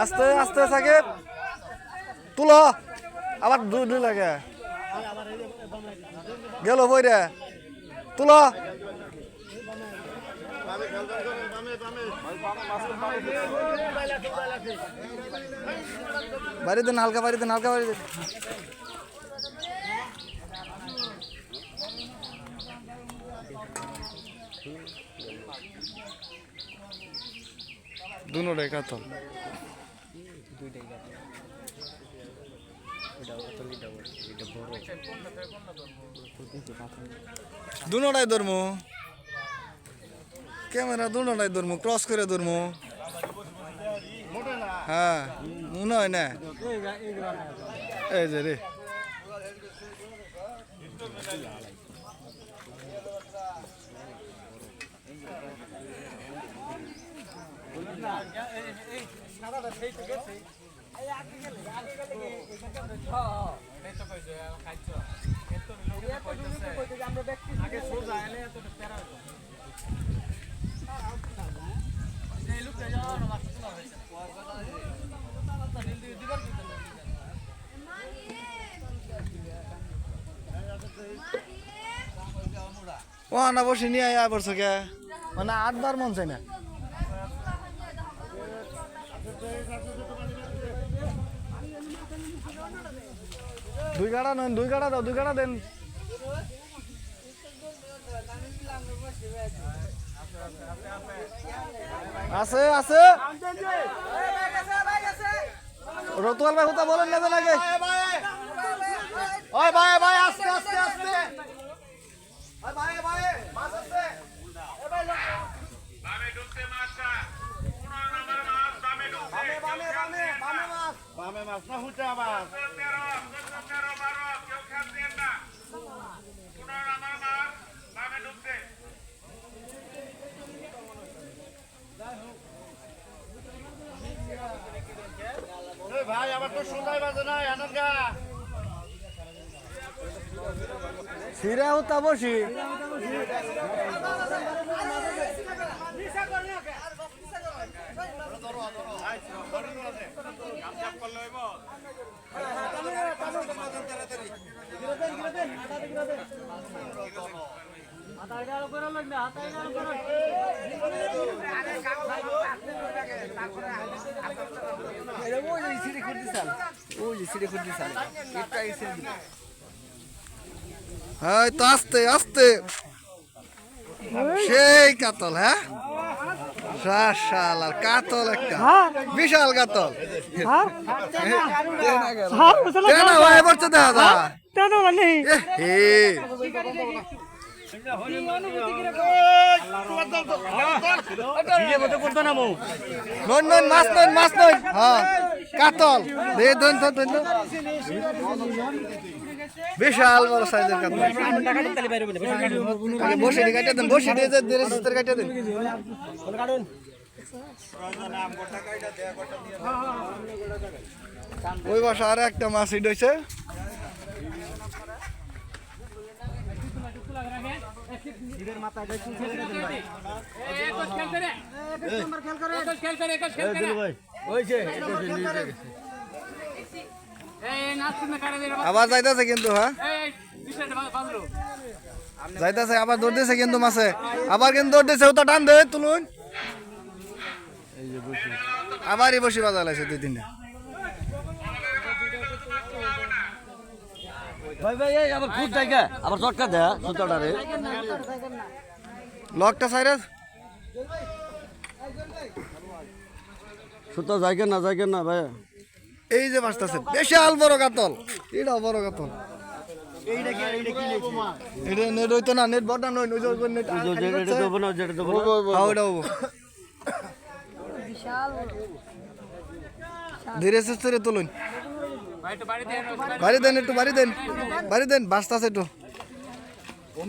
আস্তে আস্তে থাকে তুলো আবার দুই লাগে গেল বই রে তুলো বাড়ি দেন হালকা বাড়ি দেন হালকা বাড়ি দেন দুনোটাই কাতল দুনোটাই ধরমু ক্যামেরা দুনোটাই ধরমু ক্রস করে ধরমু হ্যাঁ মনে হয় না এই যে রে ও না বসে নিয়ে আয়া বলছো কে মানে 8 বার মন চাই না দুই গাড়া নন দুই গাড়া দাও দুই গাড়া দেন আছে আছে রতুয়াল ভাই কথা বলেন না আগে ওই ভাই ভাই আস্তে আস্তে আস্তে ওই ভাই ভাই মাছ আছে এ ভাই লোক বামে ঢুকতে মাছটা 15 নম্বর মাছ বামে ঢুকতে বামে বামে বামে মাছ বামে মাছ না হুটা মাছ 13 12 কেউ খাচ্ছেন না 15 নম্বর মাছ বামে ঢুকতে এই ভাই আবার তো সন্ধ্যায় বাজে না আনন্দা সিরা হতা বসি হ্যাঁ তো আস্তে আস্তে সেই কাতল হ্যাঁ শালার কাতল একটা বিশাল কাতল ভাই বলছে দেখা যা মাছ নয় মাছ নয় হ্যাঁ কাতল বিশাল বড় সাইজের কাতল বসে কাটিয়ে দেন বসে দিয়ে কাটিয়ে দেন ওই বাসা আর একটা মাছ হিট হয়েছে আবার যাইতেছে কিন্তু হ্যাঁ যাইতেছে আবার দৌড় দিয়েছে কিন্তু মাছে আবার কিন্তু দৌড় দিয়েছে ওটা টান দে তুলুন আবারই বসি বাজা লাগছে 2-3টা ভাই ভাই এই আবার খুদ জায়গা আবার চটকা দে সুতাটারে লকটা সাইরাস সুতা জায়গা না ভাই এই যে মাছটাছে বিশাল বড় কাতল এটা বড় কাতল এইটা কি লেখি এটা নেট হইতো না নেট বড় না নয় ওই যে নেট যেটা দেব না হ্যাঁ ওটা হবো বিশাল ধীরে সুস্থে তুলুন বাড়ি দেন একটু বাড়ি দেন বাসতাছে একটু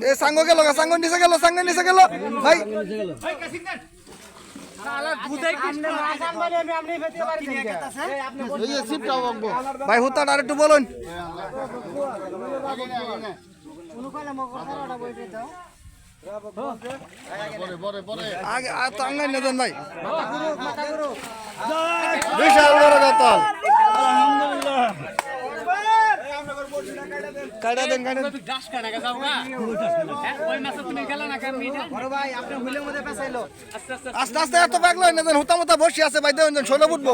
এ সাঙ্গ গেল সাঙ্গ নিচে গেল ভাই ভাই হুতাটা আর একটু বলুন আগে টাঙ্গাই না দেন ভাই বিশাল বড় কাতল কাটা দেন আস্তে আস্তে এত বাগলো না দেন হুতা মুতা বসে আছে ভাই দেন ষোলো ফুটবো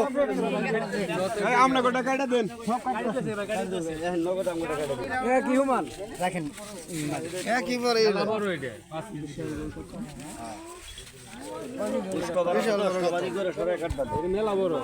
আমরা গোটা কাটা দেন কি হুমান রাখেন কি পরে বিশাল বড় মেলা বড়